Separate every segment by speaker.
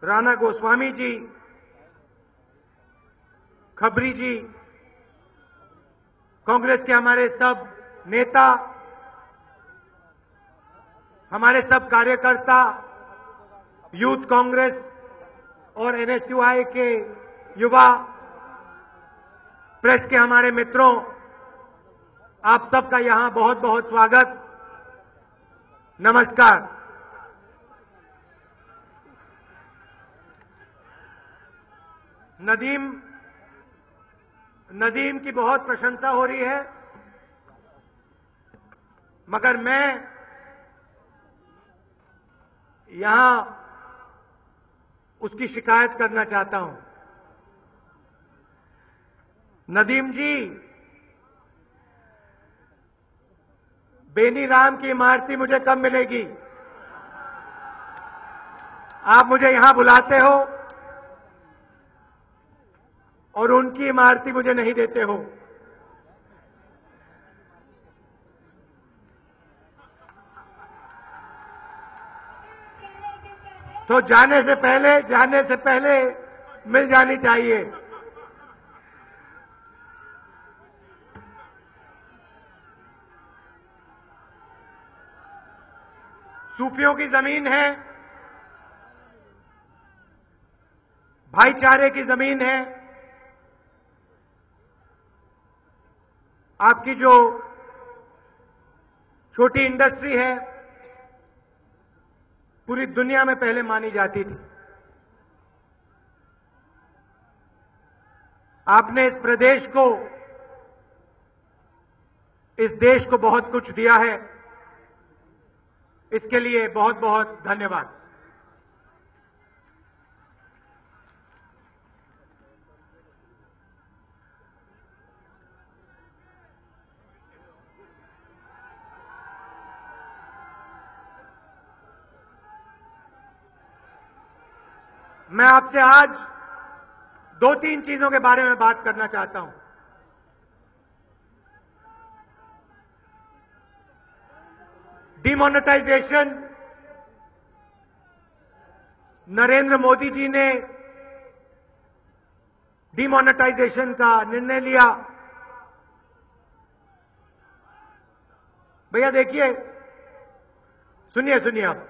Speaker 1: राणा गोस्वामी जी, खबरी जी, कांग्रेस के हमारे सब नेता, हमारे सब कार्यकर्ता, यूथ कांग्रेस और एनएसयूआई के युवा, प्रेस के हमारे मित्रों, आप सबका यहां बहुत बहुत स्वागत। नमस्कार। नदीम की बहुत प्रशंसा हो रही है, मगर मैं यहां उसकी शिकायत करना चाहता हूं। नदीम जी, बेनी राम की इमारती मुझे कब मिलेगी? आप मुझे यहां बुलाते हो और उनकी इमारती मुझे नहीं देते हो। तो जाने से पहले मिल जानी चाहिए। सूफियों की जमीन है, भाईचारे की जमीन है। आपकी जो छोटी इंडस्ट्री है, पूरी दुनिया में पहले मानी जाती थी। आपने इस प्रदेश को, इस देश को बहुत कुछ दिया है, इसके लिए बहुत बहुत धन्यवाद। मैं आपसे आज 2-3 चीजों के बारे में बात करना चाहता हूं। डिमोनेटाइजेशन, नरेंद्र मोदी जी ने डिमोनेटाइजेशन का निर्णय लिया। भैया देखिए, सुनिए आप,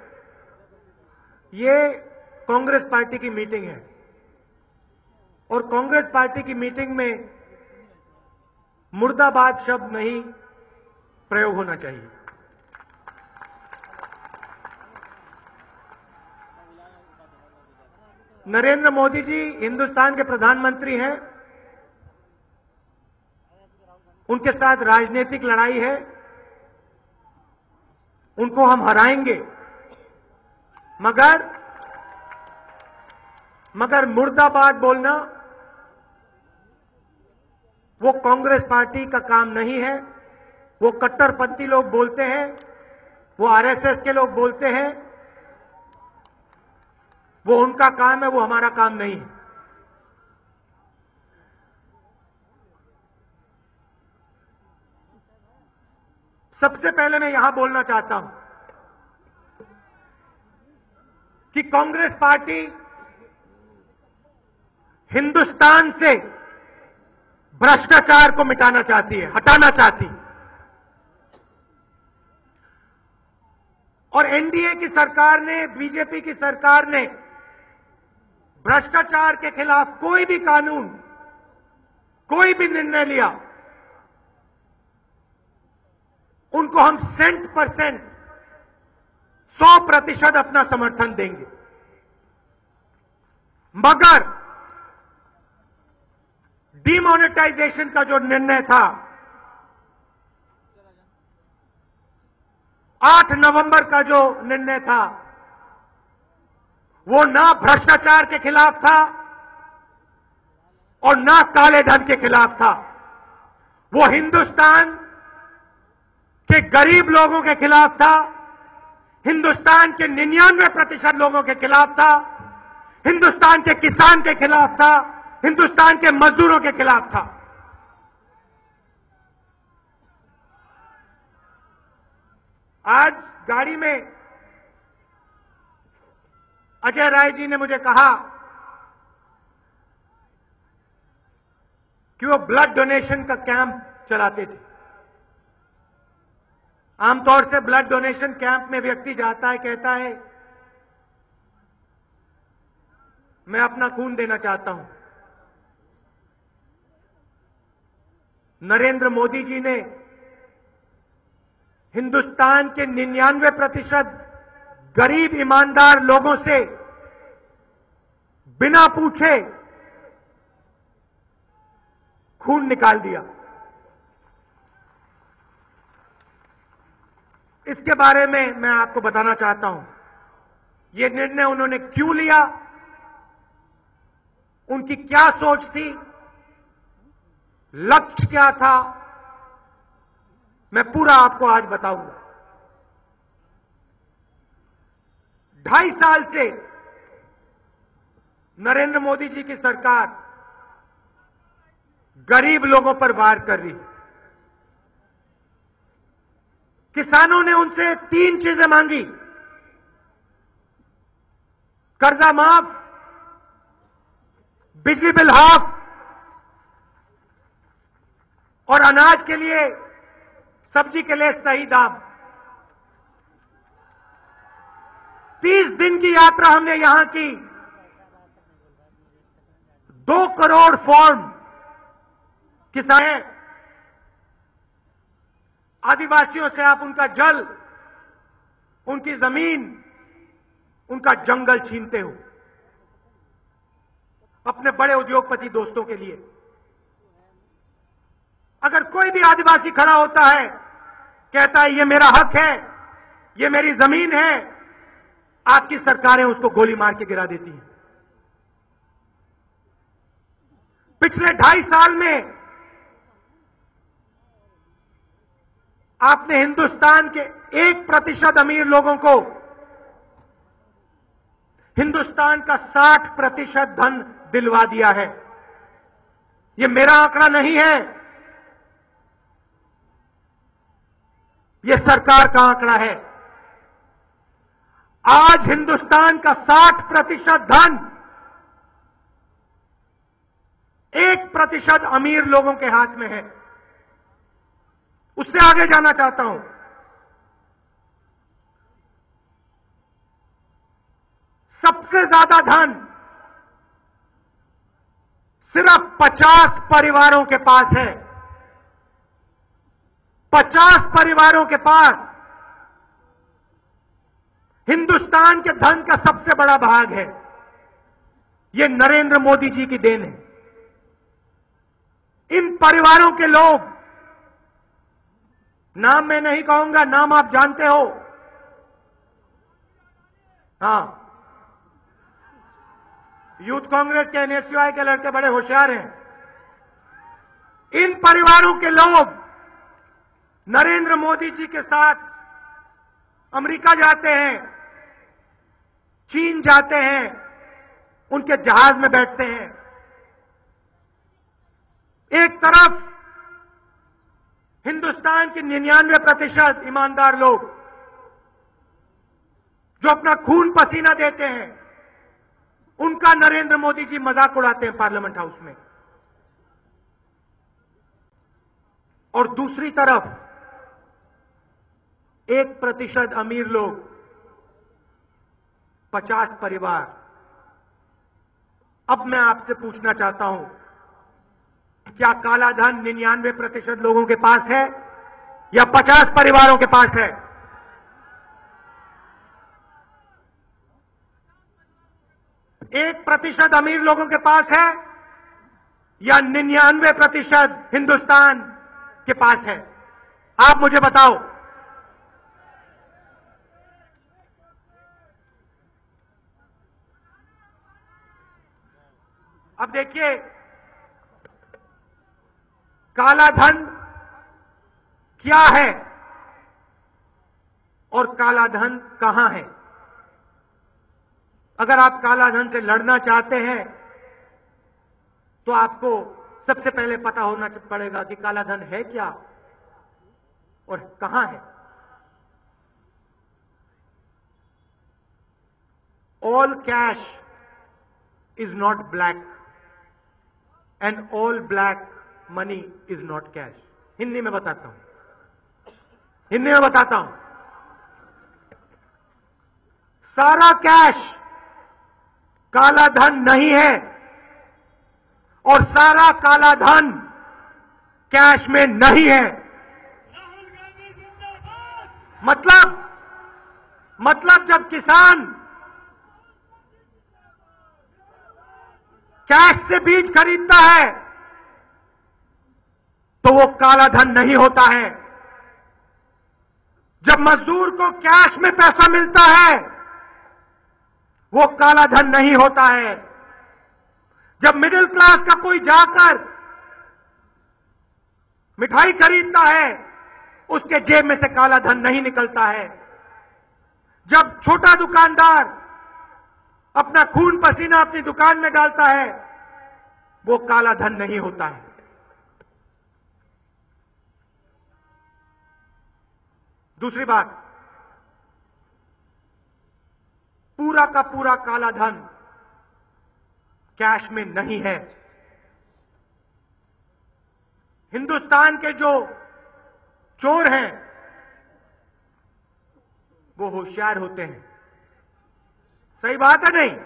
Speaker 1: ये कांग्रेस पार्टी की मीटिंग है और कांग्रेस पार्टी की मीटिंग में मुर्दाबाद शब्द नहीं प्रयोग होना चाहिए। नरेंद्र मोदी जी हिंदुस्तान के प्रधानमंत्री हैं, उनके साथ राजनीतिक लड़ाई है, उनको हम हराएंगे, मगर मुर्दाबाद बोलना वो कांग्रेस पार्टी का काम नहीं है। वो कट्टरपंथी लोग बोलते हैं, वो आरएसएस के लोग बोलते हैं, वो उनका काम है, वो हमारा काम नहीं है। सबसे पहले मैं यहां बोलना चाहता हूं कि कांग्रेस पार्टी हिंदुस्तान से भ्रष्टाचार को मिटाना चाहती है, हटाना चाहती है। और एनडीए की सरकार ने, बीजेपी की सरकार ने भ्रष्टाचार के खिलाफ कोई भी कानून, कोई भी निर्णय लिया, उनको हम 100% अपना समर्थन देंगे। मगर डिमोनेटाइजेशन का जो निर्णय था, 8 नवंबर का जो निर्णय था, वो ना भ्रष्टाचार के खिलाफ था और ना काले धन के खिलाफ था। वो हिंदुस्तान के गरीब लोगों के खिलाफ था, हिंदुस्तान के 99% लोगों के खिलाफ था, हिंदुस्तान के किसान के खिलाफ था, हिंदुस्तान के मजदूरों के खिलाफ था। आज गाड़ी में अजय राय जी ने मुझे कहा कि वो ब्लड डोनेशन का कैंप चलाते थे। आमतौर से ब्लड डोनेशन कैंप में व्यक्ति जाता है, कहता है मैं अपना खून देना चाहता हूं। नरेंद्र मोदी जी ने हिंदुस्तान के 99% गरीब ईमानदार लोगों से बिना पूछे खून निकाल दिया। इसके बारे में मैं आपको बताना चाहता हूं, यह निर्णय उन्होंने क्यों लिया, उनकी क्या सोच थी, लक्ष्य क्या था, मैं पूरा आपको आज बताऊंगा। 2.5 साल से नरेंद्र मोदी जी की सरकार गरीब लोगों पर वार कर रही। किसानों ने उनसे 3 चीजें मांगी: कर्जा माफ, बिजली बिल हाफ और अनाज के लिए, सब्जी के लिए सही दाम। 30 दिन की यात्रा हमने यहां की। 2 करोड़ फॉर्म किसान, आदिवासियों से आप उनका जल, उनकी जमीन, उनका जंगल छीनते हो अपने बड़े उद्योगपति दोस्तों के लिए। अगर कोई भी आदिवासी खड़ा होता है, कहता है ये मेरा हक है, ये मेरी जमीन है, आपकी सरकारें उसको गोली मार के गिरा देती हैं। पिछले 2.5 साल में आपने हिंदुस्तान के 1% अमीर लोगों को हिंदुस्तान का 60% धन दिलवा दिया है। यह मेरा आंकड़ा नहीं है, यह सरकार का आंकड़ा है। आज हिंदुस्तान का 60% धन 1% अमीर लोगों के हाथ में है। उससे आगे जाना चाहता हूं। सबसे ज्यादा धन सिर्फ 50 परिवारों के पास है। 50 परिवारों के पास हिंदुस्तान के धन का सबसे बड़ा भाग है। यह नरेंद्र मोदी जी की देन है। इन परिवारों के लोग, नाम मैं नहीं कहूंगा, नाम आप जानते हो। हां, यूथ कांग्रेस के, एनएसयूआई के लड़के बड़े होशियार हैं। इन परिवारों के लोग नरेंद्र मोदी जी के साथ अमेरिका जाते हैं, चीन जाते हैं, उनके जहाज में बैठते हैं। एक तरफ हिंदुस्तान के 99% ईमानदार लोग जो अपना खून पसीना देते हैं, उनका नरेंद्र मोदी जी मजाक उड़ाते हैं पार्लियामेंट हाउस में। और दूसरी तरफ 1% अमीर लोग, 50 परिवार। अब मैं आपसे पूछना चाहता हूं, क्या काला धन 99% लोगों के पास है या 50 परिवारों के पास है? एक 1% अमीर लोगों के पास है या 99% हिंदुस्तान के पास है? आप मुझे बताओ। अब देखिए, काला धन क्या है और काला धन कहां है? अगर आप काला धन से लड़ना चाहते हैं तो आपको सबसे पहले पता होना पड़ेगा कि काला धन है क्या और कहां है। All cash is not black and all black money is not cash. Hindi में बताता हूं, सारा कैश काला धन नहीं है और सारा काला धन कैश में नहीं है। मतलब जब किसान कैश से बीज खरीदता है तो वो काला धन नहीं होता है। जब मजदूर को कैश में पैसा मिलता है वो काला धन नहीं होता है। जब मिडिल क्लास का कोई जाकर मिठाई खरीदता है उसके जेब में से काला धन नहीं निकलता है। जब छोटा दुकानदार अपना खून पसीना अपनी दुकान में डालता है वो काला धन नहीं होता है। दूसरी बात, पूरा का पूरा काला धन कैश में नहीं है। हिंदुस्तान के जो चोर हैं वो होशियार होते हैं। सही बात है नहीं?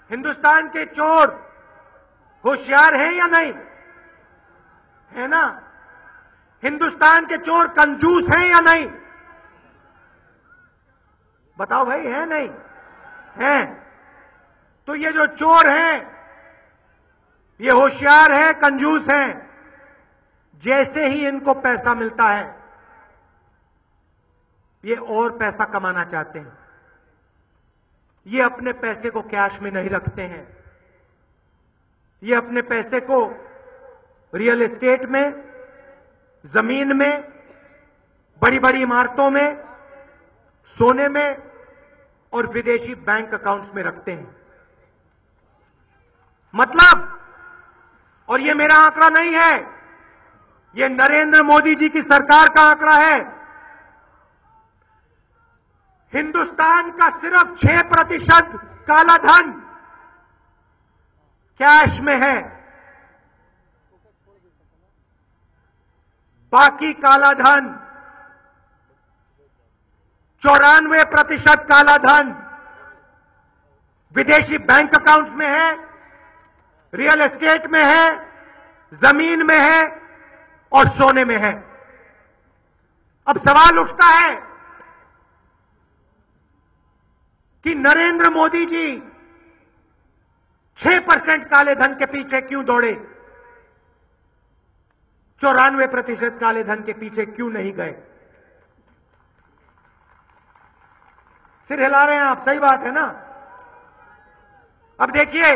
Speaker 1: हिंदुस्तान के चोर होशियार हैं या नहीं? है ना? हिंदुस्तान के चोर कंजूस हैं या नहीं? बताओ भाई, है नहीं? हैं। तो ये जो चोर हैं ये होशियार हैं, कंजूस हैं। जैसे ही इनको पैसा मिलता है ये और पैसा कमाना चाहते हैं। ये अपने पैसे को कैश में नहीं रखते हैं। ये अपने पैसे को रियल एस्टेट में, जमीन में, बड़ी बड़ी इमारतों में, सोने में और विदेशी बैंक अकाउंट्स में रखते हैं। मतलब, और ये मेरा आंकड़ा नहीं है, ये नरेंद्र मोदी जी की सरकार का आंकड़ा है। हिंदुस्तान का सिर्फ 6% काला धन कैश में है। बाकी काला धन 94% काला धन विदेशी बैंक अकाउंट्स में है, रियल एस्टेट में है, जमीन में है और सोने में है। अब सवाल उठता है कि नरेंद्र मोदी जी 6% काले धन के पीछे क्यों दौड़े? 94% काले धन के पीछे क्यों नहीं गए? सिर हिला रहे हैं आप, सही बात है ना? अब देखिए,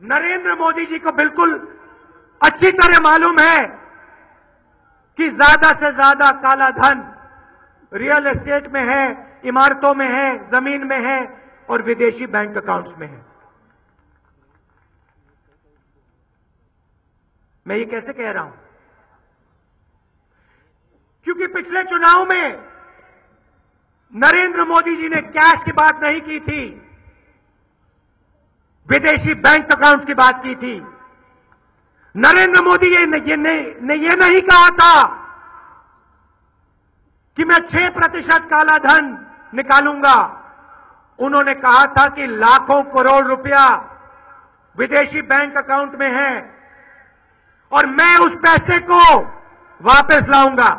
Speaker 1: नरेंद्र मोदी जी को बिल्कुल अच्छी तरह मालूम है कि ज्यादा से ज्यादा काला धन रियल एस्टेट में है, इमारतों में है, जमीन में है और विदेशी बैंक अकाउंट्स में है। मैं ये कैसे कह रहा हूं? क्योंकि पिछले चुनाव में नरेंद्र मोदी जी ने कैश की बात नहीं की थी, विदेशी बैंक अकाउंट्स की बात की थी। नरेंद्र मोदी ने ये नहीं कहा था कि मैं 6% काला धन निकालूंगा। उन्होंने कहा था कि लाखों करोड़ रुपया विदेशी बैंक अकाउंट में है और मैं उस पैसे को वापस लाऊंगा।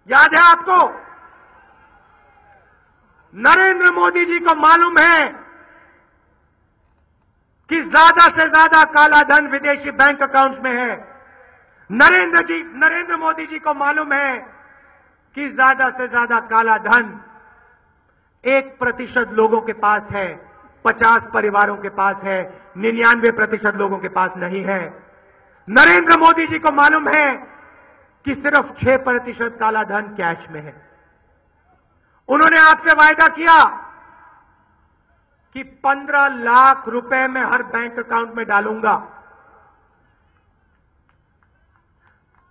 Speaker 1: याद है आपको? नरेंद्र मोदी जी को मालूम है कि ज्यादा से ज्यादा काला धन विदेशी बैंक अकाउंट्स में है। नरेंद्र मोदी जी को मालूम है कि ज्यादा से ज्यादा काला धन 1% लोगों के पास है, 50 परिवारों के पास है, 99% लोगों के पास नहीं है। नरेंद्र मोदी जी को मालूम है कि सिर्फ 6% काला धन कैश में है। उन्होंने आपसे वायदा किया कि 15 लाख रुपए मैं हर बैंक अकाउंट में डालूंगा।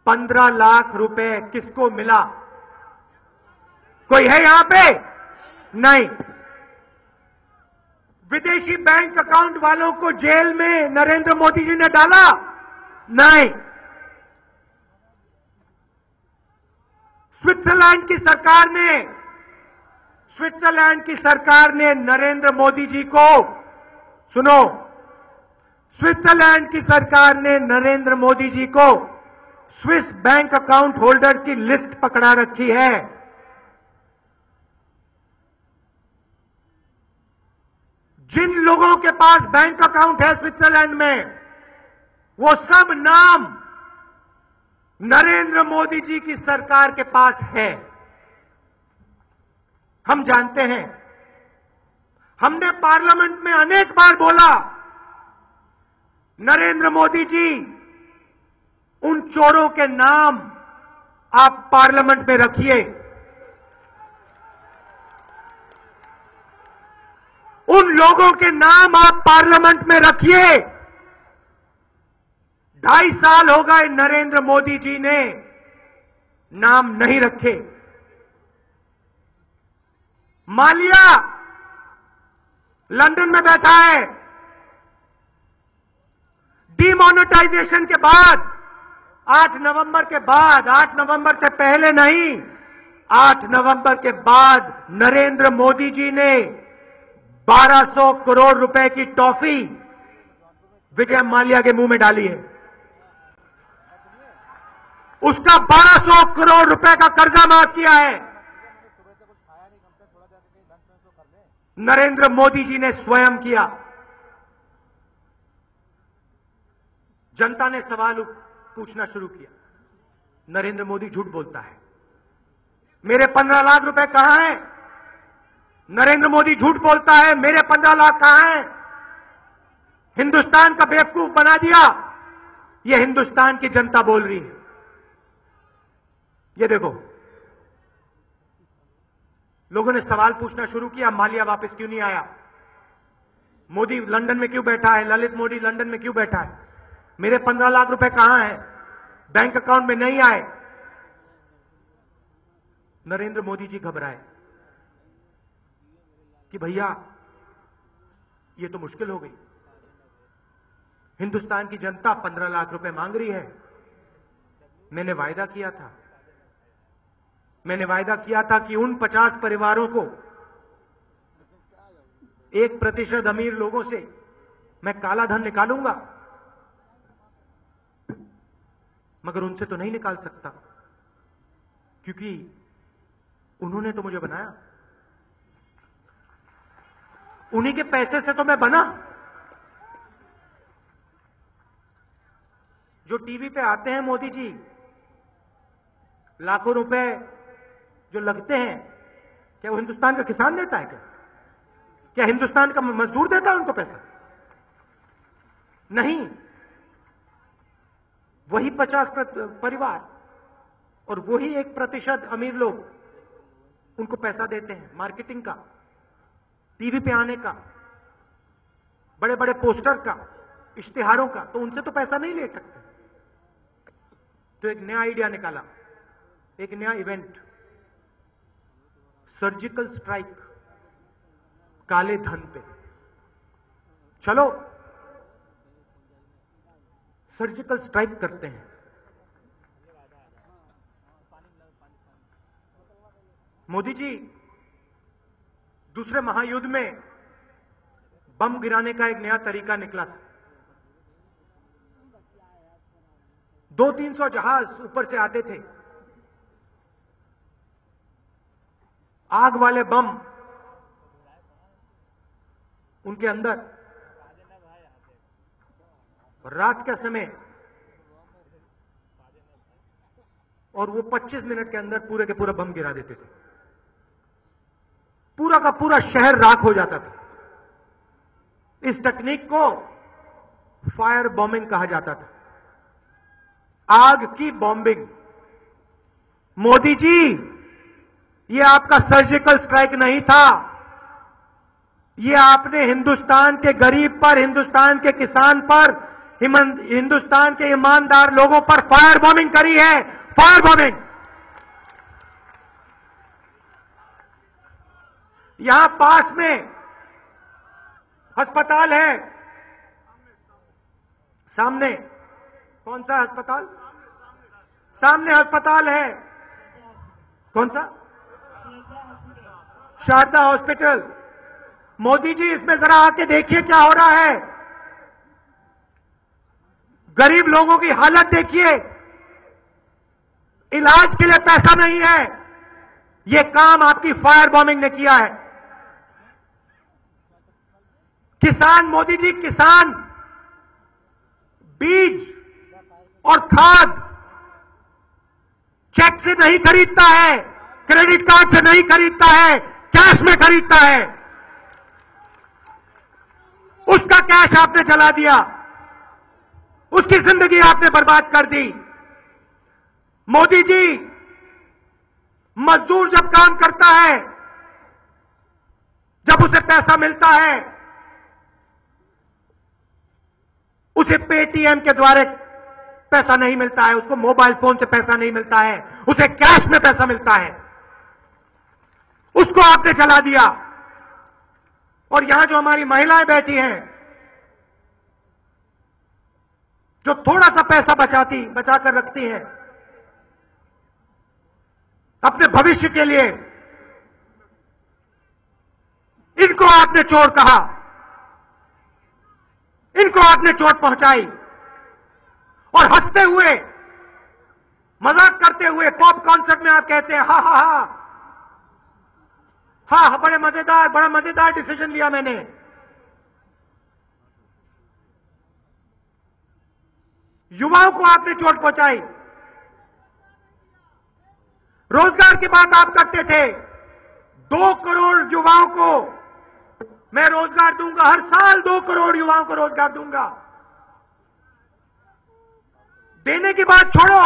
Speaker 1: 15 लाख रुपए किसको मिला? कोई है यहां पे? नहीं। विदेशी बैंक अकाउंट वालों को जेल में नरेंद्र मोदी जी ने डाला? नहीं। स्विट्जरलैंड की सरकार ने नरेंद्र मोदी जी को, सुनो, स्विट्जरलैंड की सरकार ने नरेंद्र मोदी जी को स्विस बैंक अकाउंट होल्डर्स की लिस्ट पकड़ा रखी है। जिन लोगों के पास बैंक अकाउंट है स्विट्जरलैंड में, वो सब नाम नरेंद्र मोदी जी की सरकार के पास है। हम जानते हैं, हमने पार्लियामेंट में अनेक बार बोला, नरेंद्र मोदी जी, उन चोरों के नाम आप पार्लियामेंट में रखिए, उन लोगों के नाम आप पार्लियामेंट में रखिए। 2.5 साल हो गए नरेंद्र मोदी जी ने नाम नहीं रखे। माल्या लंदन में बैठा है। डीमोनेटाइजेशन के बाद, 8 नवंबर के बाद, 8 नवंबर से पहले नहीं, 8 नवंबर के बाद नरेंद्र मोदी जी ने 1200 करोड़ रुपए की टॉफी विजय माल्या के मुंह में डाली है। उसका 1200 करोड़ रुपए का कर्जा माफ किया है नरेंद्र मोदी जी ने स्वयं किया। जनता ने सवाल पूछना शुरू किया, नरेंद्र मोदी झूठ बोलता है, मेरे 15 लाख रुपए कहां हैं? नरेंद्र मोदी झूठ बोलता है, मेरे 15 लाख कहां हैं? हिंदुस्तान का बेवकूफ बना दिया। यह हिंदुस्तान की जनता बोल रही है। ये देखो, लोगों ने सवाल पूछना शुरू किया, माल्या वापस क्यों नहीं आया? मोदी लंदन में क्यों बैठा है? ललित मोदी लंदन में क्यों बैठा है? मेरे 15 लाख रुपए कहां हैं? बैंक अकाउंट में नहीं आए। नरेंद्र मोदी जी घबराए कि भैया ये तो मुश्किल हो गई। हिंदुस्तान की जनता 15 लाख रुपए मांग रही है। मैंने वायदा किया था कि उन 50 परिवारों को, 1% अमीर लोगों से मैं काला धन निकालूंगा, मगर उनसे तो नहीं निकाल सकता, क्योंकि उन्होंने तो मुझे बनाया, उन्हीं के पैसे से तो मैं बना। जो टीवी पे आते हैं मोदी जी, लाखों रुपए जो लगते हैं, क्या वो हिंदुस्तान का किसान देता है? क्या हिंदुस्तान का मजदूर देता है उनको पैसा? नहीं। वही 50 परिवार और वही 1% अमीर लोग उनको पैसा देते हैं, मार्केटिंग का, टीवी पे आने का, बड़े बड़े पोस्टर का, इश्तिहारों का। तो उनसे तो पैसा नहीं ले सकते। तो एक नया आइडिया निकाला, एक नया इवेंट, सर्जिकल स्ट्राइक काले धन पे। चलो सर्जिकल स्ट्राइक करते हैं। मोदी जी, दूसरे महायुद्ध में बम गिराने का एक नया तरीका निकला था। 200-300 जहाज ऊपर से आते थे, आग वाले बम उनके अंदर, रात का समय, और वो 25 मिनट के अंदर पूरे के पूरा बम गिरा देते थे। पूरा का पूरा शहर राख हो जाता था। इस टेक्निक को फायर बॉम्बिंग कहा जाता था, आग की बॉम्बिंग। मोदी जी, ये आपका सर्जिकल स्ट्राइक नहीं था, ये आपने हिंदुस्तान के गरीब पर, हिंदुस्तान के किसान पर, हिंदुस्तान के ईमानदार लोगों पर फायर बॉम्बिंग करी है। Fire bombing. यहां पास में अस्पताल है, सामने कौन सा अस्पताल? सामने अस्पताल है, कौन सा? शारदा हॉस्पिटल। मोदी जी इसमें जरा आके देखिए क्या हो रहा है। गरीब लोगों की हालत देखिए, इलाज के लिए पैसा नहीं है। यह काम आपकी फायर बॉम्बिंग ने किया है। किसान, मोदी जी किसान बीज और खाद चेक से नहीं खरीदता है, क्रेडिट कार्ड से नहीं खरीदता है, कैश में खरीदता है। उसका कैश आपने जला दिया, उसकी जिंदगी आपने बर्बाद कर दी। मोदी जी, मजदूर जब काम करता है, जब उसे पैसा मिलता है, उसे पेटीएम के द्वारा पैसा नहीं मिलता है, उसको मोबाइल फोन से पैसा नहीं मिलता है, उसे कैश में पैसा मिलता है। उसको आपने जला दिया। और यहां जो हमारी महिलाएं बैठी हैं, जो थोड़ा सा पैसा बचाकर रखती हैं अपने भविष्य के लिए, इनको आपने चोर कहा, इनको आपने चोट पहुंचाई। और हंसते हुए, मजाक करते हुए पॉप कॉन्सर्ट में आप कहते हैं हा हा हा हा, बड़ा मजेदार डिसीजन लिया मैंने। युवाओं को आपने चोट पहुंचाई। रोजगार की बात आप करते थे, 2 करोड़ युवाओं को मैं रोजगार दूंगा, हर साल 2 करोड़ युवाओं को रोजगार दूंगा। देने की बात छोड़ो,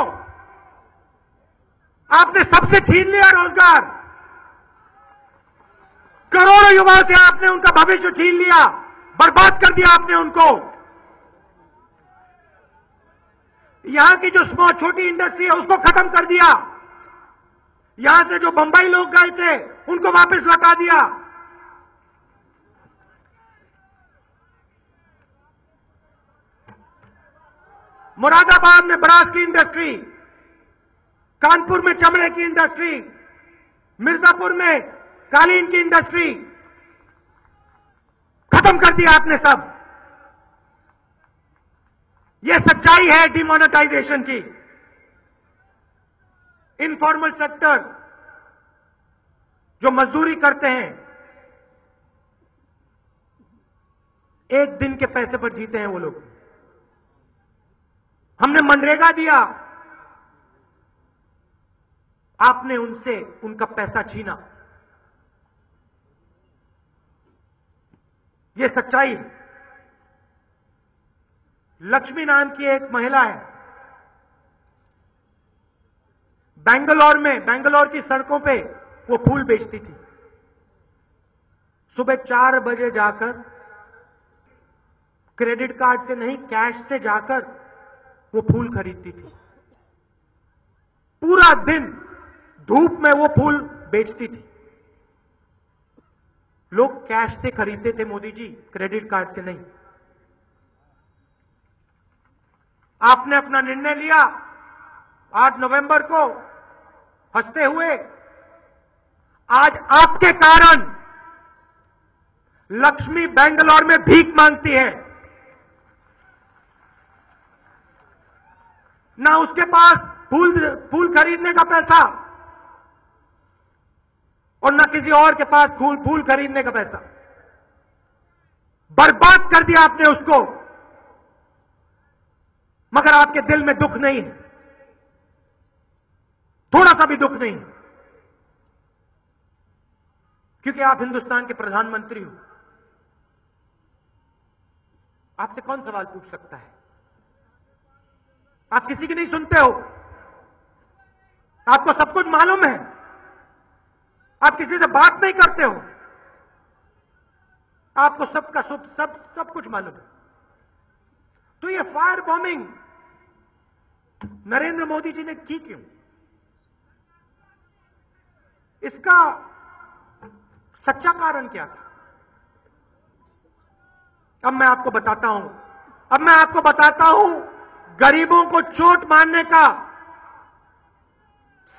Speaker 1: आपने सबसे छीन लिया रोजगार। करोड़ों युवाओं से आपने उनका भविष्य छीन लिया, बर्बाद कर दिया आपने उनको। यहां की जो छोटी इंडस्ट्री है उसको खत्म कर दिया। यहां से जो बंबई लोग गए थे उनको वापस लौटा दिया। मुरादाबाद में ब्रास की इंडस्ट्री, कानपुर में चमड़े की इंडस्ट्री, मिर्जापुर में कालीन की इंडस्ट्री, खत्म कर दिया आपने सब। यह सच्चाई है डिमोनेटाइजेशन की। इनफॉर्मल सेक्टर जो मजदूरी करते हैं, एक दिन के पैसे पर जीते हैं वो लोग। हमने मनरेगा दिया, आपने उनसे उनका पैसा छीना। यह सच्चाई है। लक्ष्मी नाम की एक महिला है, बेंगलोर की सड़कों पे वो फूल बेचती थी। सुबह 4 बजे जाकर, क्रेडिट कार्ड से नहीं कैश से जाकर वो फूल खरीदती थी। पूरा दिन धूप में वो फूल बेचती थी। लोग कैश से खरीदते थे मोदी जी, क्रेडिट कार्ड से नहीं। आपने अपना निर्णय लिया 8 नवंबर को, हंसते हुए। आज आपके कारण लक्ष्मी बेंगलोर में भीख मांगती है। ना उसके पास फूल खरीदने का पैसा और ना किसी और के पास फूल खरीदने का पैसा। बर्बाद कर दिया आपने उसको। मगर आपके दिल में दुख नहीं है, थोड़ा सा भी दुख नहीं है, क्योंकि आप हिंदुस्तान के प्रधानमंत्री हो। आपसे कौन सवाल पूछ सकता है? आप किसी की नहीं सुनते हो, आपको सब कुछ मालूम है, आप किसी से बात नहीं करते हो, आपको सबका सब कुछ मालूम है। तो ये फायर बॉम्बिंग नरेंद्र मोदी जी ने की क्यों? इसका सच्चा कारण क्या था? अब मैं आपको बताता हूं गरीबों को चोट मारने का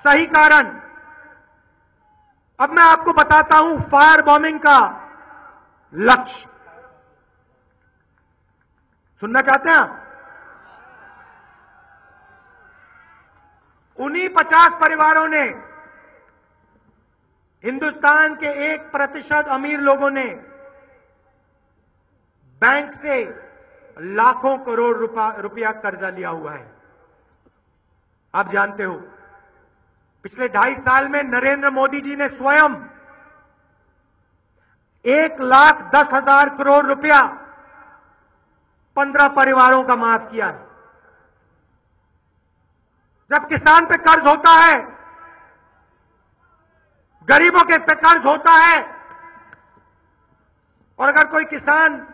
Speaker 1: सही कारण। अब मैं आपको बताता हूं फायर बॉम्बिंग का लक्ष्य। सुनना चाहते हैं आप? उन्हीं 50 परिवारों ने, हिंदुस्तान के 1% अमीर लोगों ने बैंक से लाखों करोड़ रुपया कर्जा लिया हुआ है। आप जानते हो पिछले 2.5 साल में नरेंद्र मोदी जी ने स्वयं 1,10,000 करोड़ रुपया 15 परिवारों का माफ किया है। जब किसान पे कर्ज होता है, गरीबों के पे कर्ज होता है, और अगर कोई किसान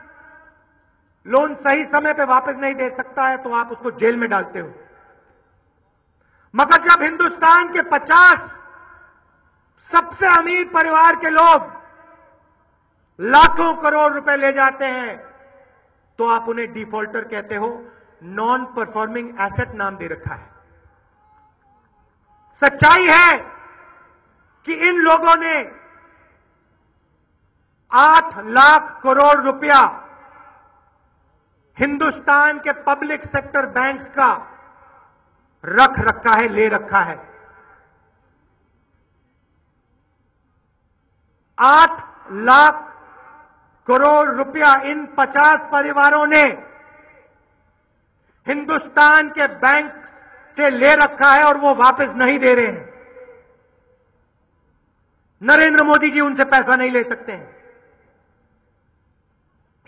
Speaker 1: लोन सही समय पे वापस नहीं दे सकता है तो आप उसको जेल में डालते हो। मगर जब हिंदुस्तान के 50 सबसे अमीर परिवार के लोग लाखों करोड़ रुपए ले जाते हैं तो आप उन्हें डिफॉल्टर कहते हो। नॉन परफॉर्मिंग एसेट नाम दे रखा है। सच्चाई है कि इन लोगों ने 8 लाख करोड़ रुपया हिंदुस्तान के पब्लिक सेक्टर बैंक्स का रख रखा है, ले रखा है। 8 लाख करोड़ रुपया इन 50 परिवारों ने हिंदुस्तान के बैंक से ले रखा है और वो वापस नहीं दे रहे हैं। नरेंद्र मोदी जी उनसे पैसा नहीं ले सकते हैं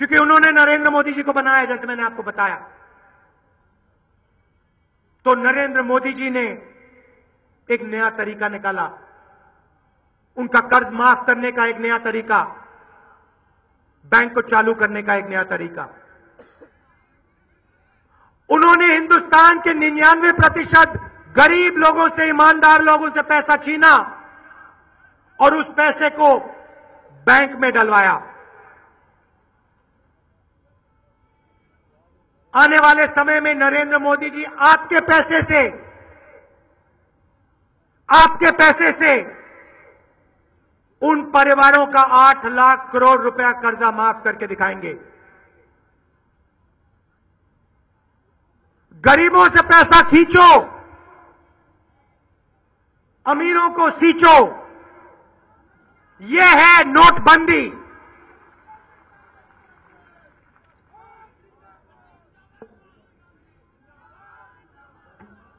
Speaker 1: क्योंकि उन्होंने नरेंद्र मोदी जी को बनाया, जैसे मैंने आपको बताया। तो नरेंद्र मोदी जी ने एक नया तरीका निकाला, उनका कर्ज माफ करने का एक नया तरीका, बैंक को चालू करने का एक नया तरीका। उन्होंने हिंदुस्तान के 99% गरीब लोगों से, ईमानदार लोगों से पैसा छीना और उस पैसे को बैंक में डलवाया। आने वाले समय में नरेंद्र मोदी जी आपके पैसे से उन परिवारों का 8 लाख करोड़ रुपया कर्जा माफ करके दिखाएंगे। गरीबों से पैसा खींचो, अमीरों को सींचो, यह है नोटबंदी।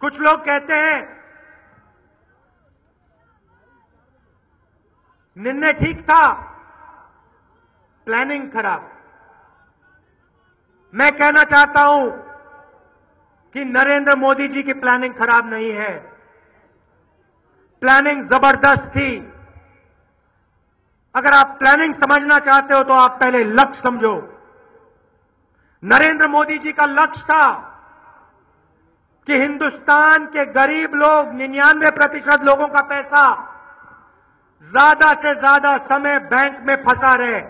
Speaker 1: कुछ लोग कहते हैं निर्णय ठीक था, प्लानिंग खराब। मैं कहना चाहता हूं कि नरेंद्र मोदी जी की प्लानिंग खराब नहीं है, प्लानिंग जबरदस्त थी। अगर आप प्लानिंग समझना चाहते हो तो आप पहले लक्ष्य समझो। नरेंद्र मोदी जी का लक्ष्य था कि हिंदुस्तान के गरीब लोग, 99% लोगों का पैसा ज्यादा से ज्यादा समय बैंक में फंसा रहे।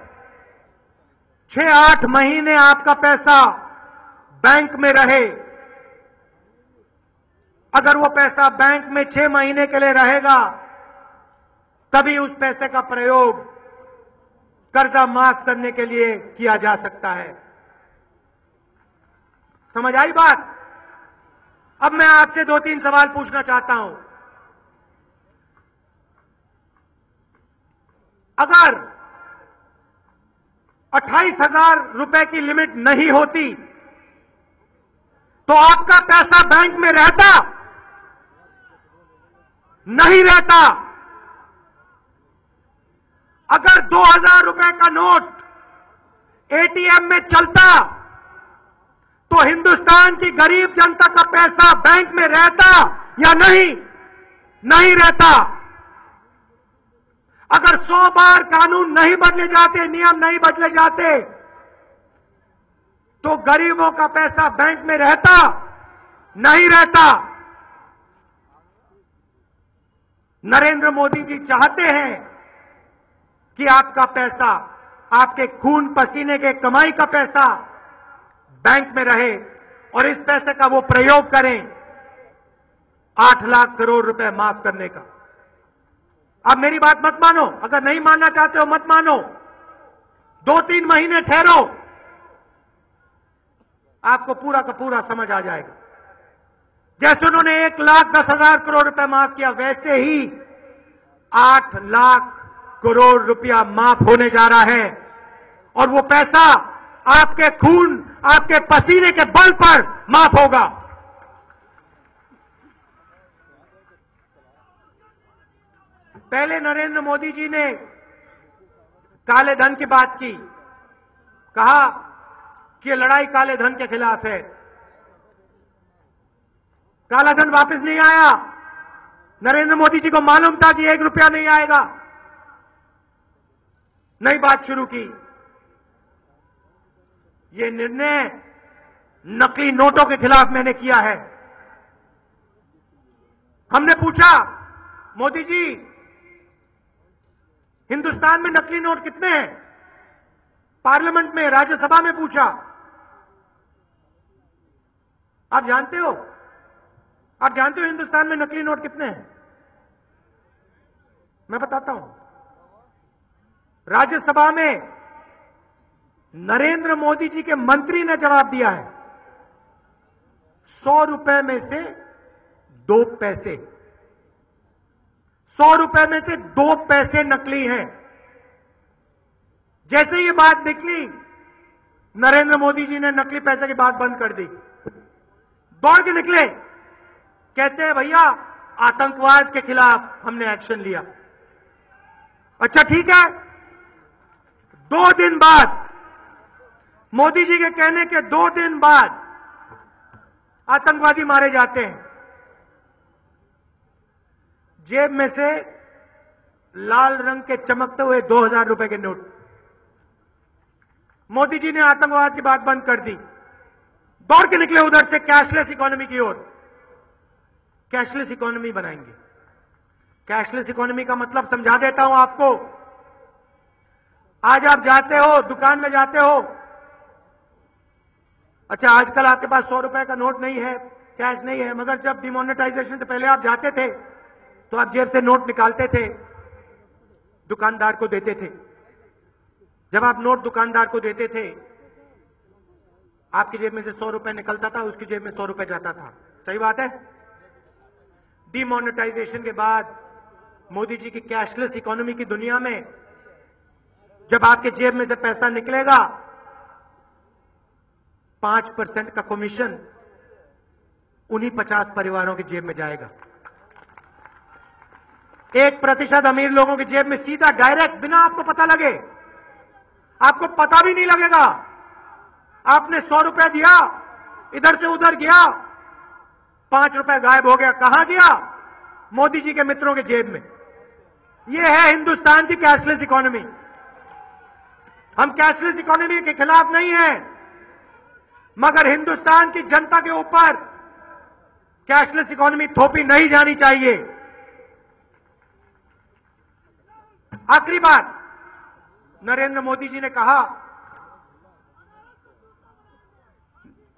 Speaker 1: 6-8 महीने आपका पैसा बैंक में रहे। अगर वो पैसा बैंक में 6 महीने के लिए रहेगा तभी उस पैसे का प्रयोग कर्जा माफ करने के लिए किया जा सकता है। समझ आई बात? अब मैं आपसे 2-3 सवाल पूछना चाहता हूं। अगर 28,000 रुपए की लिमिट नहीं होती तो आपका पैसा बैंक में रहता? नहीं रहता। अगर 2,000 रुपए का नोट एटीएम में चलता तो हिंदुस्तान की गरीब जनता का पैसा बैंक में रहता या नहीं? नहीं रहता। अगर 100 बार कानून नहीं बदले जाते, नियम नहीं बदले जाते तो गरीबों का पैसा बैंक में रहता? नहीं रहता। नरेंद्र मोदी जी चाहते हैं कि आपका पैसा, आपके खून पसीने के कमाई का पैसा बैंक में रहे और इस पैसे का वो प्रयोग करें 8 लाख करोड़ रुपए माफ करने का। अब मेरी बात मत मानो, अगर नहीं मानना चाहते हो मत मानो, 2-3 महीने ठहरो, आपको पूरा का पूरा समझ आ जाएगा। जैसे उन्होंने 1,10,000 करोड़ रुपए माफ किया, वैसे ही 8 लाख करोड़ रुपया माफ होने जा रहा है और वो पैसा आपके खून, आपके पसीने के बल पर माफ होगा। पहले नरेंद्र मोदी जी ने काले धन की बात की, कहा कि लड़ाई काले धन के खिलाफ है। काला धन वापस नहीं आया। नरेंद्र मोदी जी को मालूम था कि 1 रुपया नहीं आएगा। नई बात शुरू की, ये निर्णय नकली नोटों के खिलाफ मैंने किया है। हमने पूछा, मोदी जी हिंदुस्तान में नकली नोट कितने हैं? पार्लियामेंट में, राज्यसभा में पूछा। आप जानते हो हिंदुस्तान में नकली नोट कितने हैं? मैं बताता हूं। राज्यसभा में नरेंद्र मोदी जी के मंत्री ने जवाब दिया है, 100 रुपए में से 2 पैसे, 100 रुपए में से 2 पैसे नकली हैं। जैसे ये बात निकली, नरेंद्र मोदी जी ने नकली पैसे की बात बंद कर दी, दौड़ के निकले, कहते हैं भैया आतंकवाद के खिलाफ हमने एक्शन लिया। अच्छा ठीक है, 2 दिन बाद, मोदी जी के कहने के 2 दिन बाद आतंकवादी मारे जाते हैं। जेब में से लाल रंग के चमकते हुए 2,000 रुपए के नोट। मोदी जी ने आतंकवाद की बात बंद कर दी, दौड़ के निकले उधर से कैशलेस इकोनॉमी की ओर। कैशलेस इकोनॉमी बनाएंगे। कैशलेस इकोनॉमी का मतलब समझा देता हूं आपको। आज आप जाते हो, दुकान में जाते हो, अच्छा आजकल आपके पास 100 रुपए का नोट नहीं है, कैश नहीं है, मगर जब डिमोनेटाइजेशन से पहले आप जाते थे तो आप जेब से नोट निकालते थे, दुकानदार को देते थे। जब आप नोट दुकानदार को देते थे, आपकी जेब में से 100 रुपए निकलता था, उसकी जेब में 100 रुपए जाता था। सही बात है। डिमोनेटाइजेशन के बाद मोदी जी की कैशलेस इकोनॉमी की दुनिया में जब आपके जेब में से पैसा निकलेगा, 5% का कमीशन उन्हीं 50 परिवारों की जेब में जाएगा। 1% अमीर लोगों की जेब में सीधा डायरेक्ट, बिना आपको पता लगे, आपको पता भी नहीं लगेगा। आपने 100 रुपए दिया, इधर से उधर गया, 5 रुपए गायब हो गया। कहां गया? मोदी जी के मित्रों के जेब में। यह है हिंदुस्तान की कैशलेस इकोनॉमी। हम कैशलेस इकोनॉमी के खिलाफ नहीं हैं, मगर हिंदुस्तान की जनता के ऊपर कैशलेस इकोनॉमी थोपी नहीं जानी चाहिए। आखिरी बात, नरेंद्र मोदी जी ने कहा,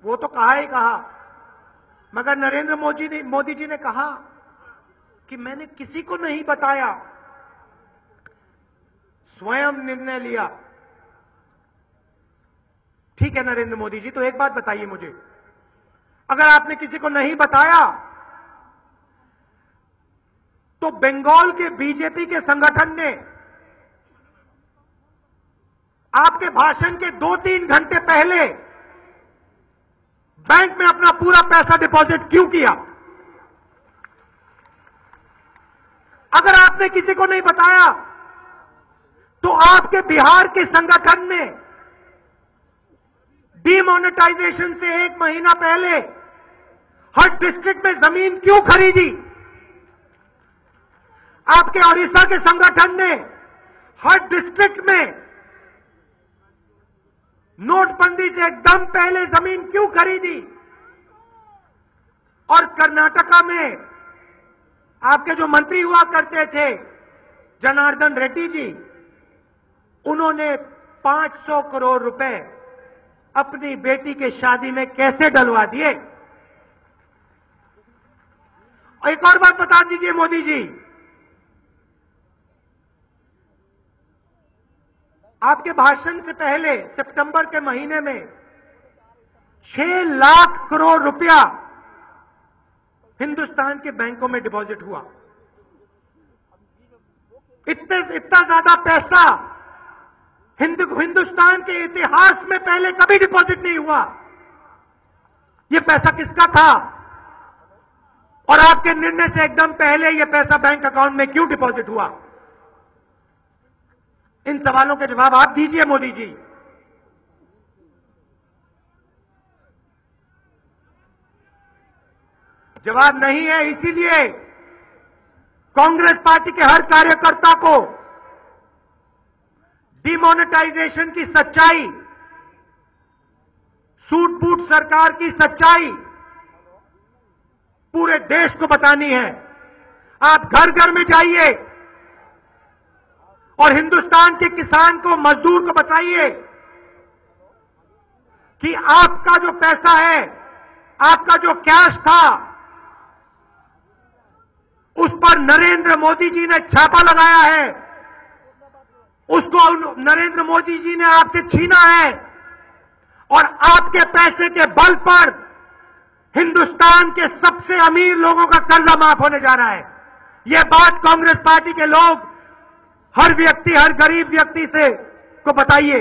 Speaker 1: वो तो कहा ही कहा, मगर नरेंद्र मोदी जी ने कहा कि मैंने किसी को नहीं बताया, स्वयं निर्णय लिया। ठीक है नरेंद्र मोदी जी, तो एक बात बताइए मुझे, अगर आपने किसी को नहीं बताया तो बंगाल के बीजेपी के संगठन ने आपके भाषण के 2-3 घंटे पहले बैंक में अपना पूरा पैसा डिपॉजिट क्यों किया? अगर आपने किसी को नहीं बताया तो आपके बिहार के संगठन ने डिमोनेटाइजेशन से 1 महीना पहले हर डिस्ट्रिक्ट में जमीन क्यों खरीदी? आपके ओडिशा के संगठन ने हर डिस्ट्रिक्ट में नोटबंदी से एकदम पहले जमीन क्यों खरीदी? और कर्नाटका में आपके जो मंत्री हुआ करते थे, जनार्दन रेड्डी जी, उन्होंने 500 करोड़ रुपए अपनी बेटी के शादी में कैसे डलवा दिए। और एक और बात बता दीजिए मोदी जी, आपके भाषण से पहले सितंबर के महीने में 6 लाख करोड़ रुपया हिंदुस्तान के बैंकों में डिपॉजिट हुआ। इतना ज्यादा पैसा हिंदुस्तान के इतिहास में पहले कभी डिपॉजिट नहीं हुआ। यह पैसा किसका था और आपके निर्णय से एकदम पहले यह पैसा बैंक अकाउंट में क्यों डिपॉजिट हुआ? इन सवालों के जवाब आप दीजिए मोदी जी। जवाब नहीं है, इसीलिए कांग्रेस पार्टी के हर कार्यकर्ता को डिमोनेटाइजेशन की सच्चाई, सूट बूट सरकार की सच्चाई पूरे देश को बतानी है। आप घर घर में जाइए और हिंदुस्तान के किसान को, मजदूर को बताइए कि आपका जो पैसा है, आपका जो कैश था, उस पर नरेंद्र मोदी जी ने छापा लगाया है, उसको नरेंद्र मोदी जी ने आपसे छीना है और आपके पैसे के बल पर हिंदुस्तान के सबसे अमीर लोगों का कर्जा माफ होने जा रहा है। यह बात कांग्रेस पार्टी के लोग, हर व्यक्ति, हर गरीब व्यक्ति से को बताइए।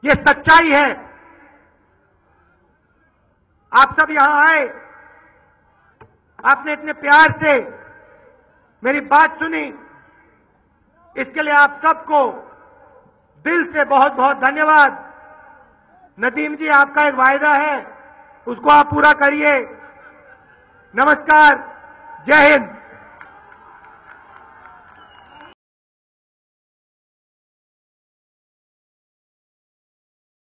Speaker 1: यह सच्चाई है। आप सब यहां आए, आपने इतने प्यार से मेरी बात सुनी, इसके लिए आप सबको दिल से बहुत बहुत धन्यवाद। नदीम जी, आपका एक वायदा है, उसको आप पूरा करिए। नमस्कार, जय हिंद।